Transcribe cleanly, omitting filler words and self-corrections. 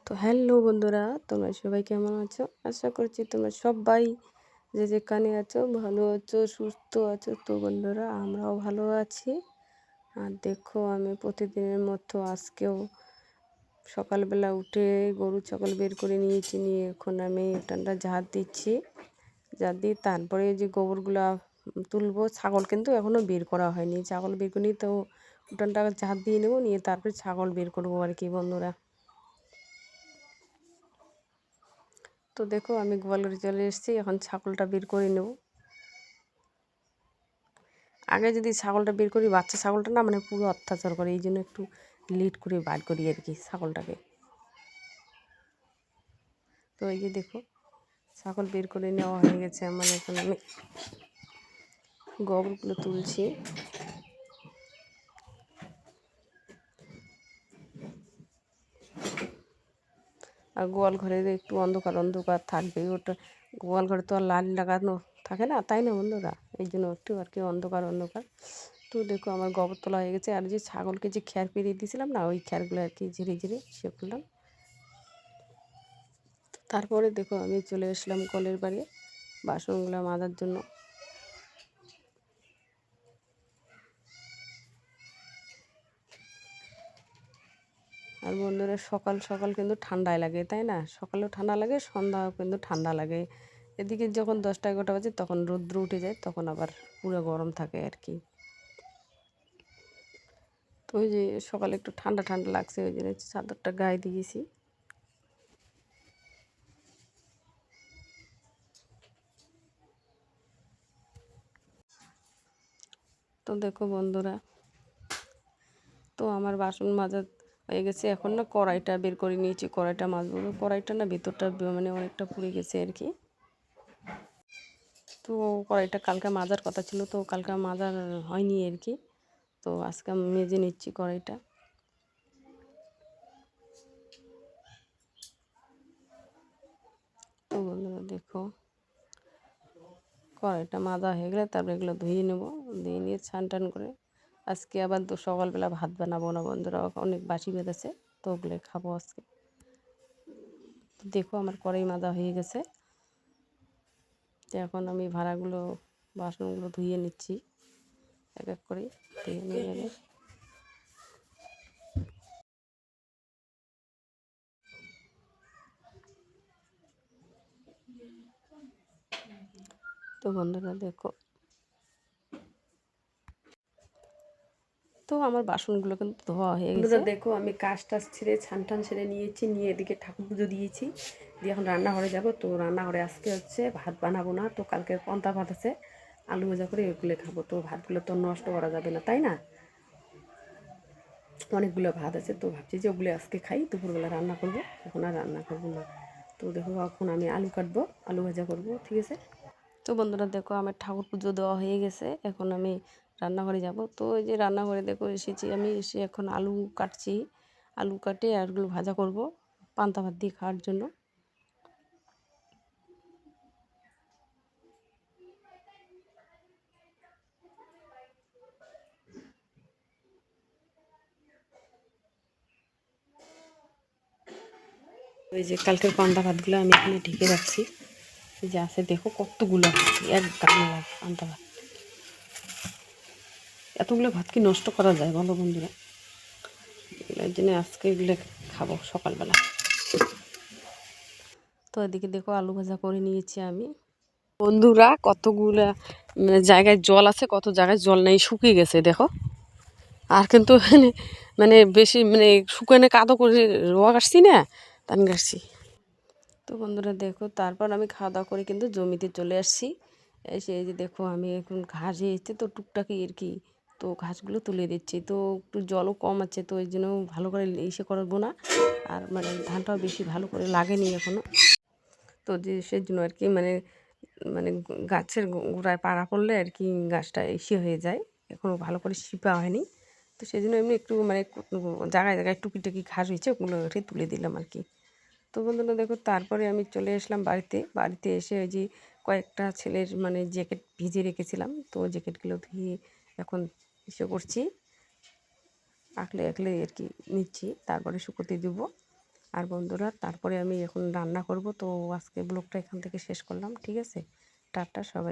তো হ্যালো বন্ধুরা, তোমরা সবাই কেমন আছো? আশা করছি তোমরা সবাই যে যেখানে আছো ভালো আছো, সুস্থ আছো। তো বন্ধুরা, আমরাও ভালো আছি। আর দেখো, আমি প্রতিদিনের মতো আজকেও সকালবেলা উঠে গরু ছাগল বের করে নিয়েছি, নিয়ে এখন আমি উঠানটা ঝাড় দিচ্ছি। ঝাড় দিয়ে তারপরে যে গোবরগুলো তুলবো। ছাগল কিন্তু এখনও বের করা হয়নি, ছাগল বের করে নিয়ে তো উঠানটা ঝাড় দিয়ে নেবো, নিয়ে তারপরে ছাগল বের করবো আর কি বন্ধুরা। তো দেখো, আমি গোয়ালঘরে চলে এসেছি, এখন ছাগলটা বের করে নেব। আগে যদি ছাগলটা বের করি, বাচ্চা ছাগলটা না মানে পুরো অত্যাচার করে, এই জন্য একটু লেট করে বার করি আর কি ছাগলটাকে। তো এই যে দেখো, ছাগল বের করে নেওয়া হয়ে গেছে আমার। এখন আমি গোবরগুলো তুলছি। আর গোয়াল ঘরে একটু অন্ধকার অন্ধকার থাকবে, ওটা গোয়াল ঘরে তো আর লাইট লাগানো থাকে না, তাই না বন্ধুরা? এই জন্য একটু আর কি অন্ধকার অন্ধকার। তো দেখো, আমার গোবর তোলা হয়ে গেছে। আর যে ছাগলকে যে খ্যার পেরিয়ে দিয়েছিলাম না, ওই খ্যারগুলো আর কি ঝিরে ঝিরে সে করলাম। তারপরে দেখো, আমি চলে আসলাম কলের বাড়ি বাসনগুলো মাজার জন্য। আর বন্ধুরা, সকাল সকাল কিন্তু ঠান্ডায় লাগে, তাই না? সকালেও ঠান্ডা লাগে, সন্ধ্যাও কিন্তু ঠান্ডা লাগে। এদিকে যখন 10টা 11টা বাজে তখন রৌদ্র উঠে যায়, তখন আবার পুরো গরম থাকে আর কি। তো ওই যে সকালে একটু ঠান্ডা ঠান্ডা লাগছে, ওই জন্য চাদরটা গায়ে দিয়েছি। তো দেখো বন্ধুরা, তো আমার বাসন মাজা হয়ে গেছে। এখন না কড়াইটা বের করে নিয়েছি, কড়াইটা মাজবো। কড়াইটা না ভিতরটা মানে অনেকটা পুড়ে গেছে আর কি। তো কড়াইটা কালকে মাজার কথা ছিল, তো কালকে মাজার হয়নি আর কি। তো আজকে আমি মেজে নিচ্ছি কড়াইটা। তো বন্ধুরা দেখো, কড়াইটা মাজা হয়ে গেলে তারপরে এগুলো ধুয়ে নেব। ধুয়ে নিয়ে ছান টান করে আজকে আবার তো সকালবেলা ভাত বানাবো না বন্ধুরা, অনেক বাসি বেঁধেছে, তো ওগুলো খাবো আজকে। তো দেখো, আমার কড়াই মাজা হয়ে গেছে। তো এখন আমি ভাড়াগুলো বাসনগুলো ধুয়ে নিচ্ছি এক এক করে, ধুয়ে নিয়ে যাবে। তো বন্ধুরা দেখো, তো আমার বাসনগুলো কিন্তু ধোয়া হয়ে গেছে। দেখো, আমি কাজ টাজ ছেড়ে ছান টান ছেড়ে নিয়েছি, নিয়ে এদিকে ঠাকুর পুজো দিয়েছি, দিয়ে এখন রান্নাঘরে যাব। তো রান্নাঘরে আজকে হচ্ছে ভাত বানাবো না, তো কালকে পান্তা ভাত আছে, আলু ভাজা করে এগুলো খাবো। তো ভাতগুলো তো নষ্ট করা যাবে না, তাই না? অনেকগুলো ভাত আছে, তো ভাবছি যে ওগুলো আজকে খাই, দুপুরবেলা রান্না করবো, এখন আর রান্না করবো না। তো দেখো, এখন আমি আলু কাটবো, আলু ভাজা করবো, ঠিক আছে? তো বন্ধুরা দেখো, আমার ঠাকুর পুজো দেওয়া হয়ে গেছে, এখন আমি রান্নাঘরে যাব। তো এই যে রান্নাঘরে দেখো এসেছি, আমি এসে এখন আলু কাটছি। আলু কাটে আর ওগুলো ভাজা করব পান্তা ভাত দিয়ে খাওয়ার জন্য। ওই যে কালকের পান্তা ভাতগুলো আমি এখানে ঢেকে রাখছি। এই যে আছে দেখো কতগুলো, এক গামলা পান্তা ভাত। এতগুলো ভাত কি নষ্ট করা যায় বলো বন্ধুরা? এর জন্য আজকে এগুলো খাবো সকালবেলা। তো এদিকে দেখো, আলু ভাজা করে নিয়েছি আমি। বন্ধুরা, কতগুলা মানে জায়গায় জল আছে, কত জায়গায় জল নেই, শুকিয়ে গেছে দেখো। আর কিন্তু মানে বেশি মানে শুকানে কাদো করে রোয়া কাটছি না, ধান কাটছি। তো বন্ধুরা দেখো, তারপর আমি খাওয়া দাওয়া করে কিন্তু জমিতে চলে আসছি। এসে এই যে দেখো, আমি এখন ঘাস এসেছে তো টুকটাকি আর কি, তো ঘাসগুলো তুলে দিচ্ছি। তো একটু জলও কম আছে, তো এই জন্য ভালো করে ইসে করবো না। আর মানে ধানটাও বেশি ভালো করে লাগেনি এখনও, তো যে সেজন্য আর কি মানে মানে গাছের গোড়ায় পাড়া পড়লে আর কি গাছটা ইসে হয়ে যায়, এখনও ভালো করে শিপা হয়নি। তো সেই জন্য এমনি একটু মানে জায়গায় জায়গায় টুকিটাকি ঘাস হয়েছে, ওগুলো উঠে তুলে দিলাম আর কি। তো বন্ধুরা দেখো, তারপরে আমি চলে আসলাম বাড়িতে। বাড়িতে এসে ওই যে কয়েকটা ছেলের মানে জ্যাকেট ভিজে রেখেছিলাম, তো জ্যাকেটগুলো ধুয়ে এখন ইসে করছি, আঁকলে আঁকলে আর কি নিচ্ছি, তারপরে শুকোতে দেবো। আর বন্ধুরা তারপরে আমি এখন রান্না করব। তো আজকে ব্লগটা এখান থেকে শেষ করলাম, ঠিক আছে? টাটা সবাই।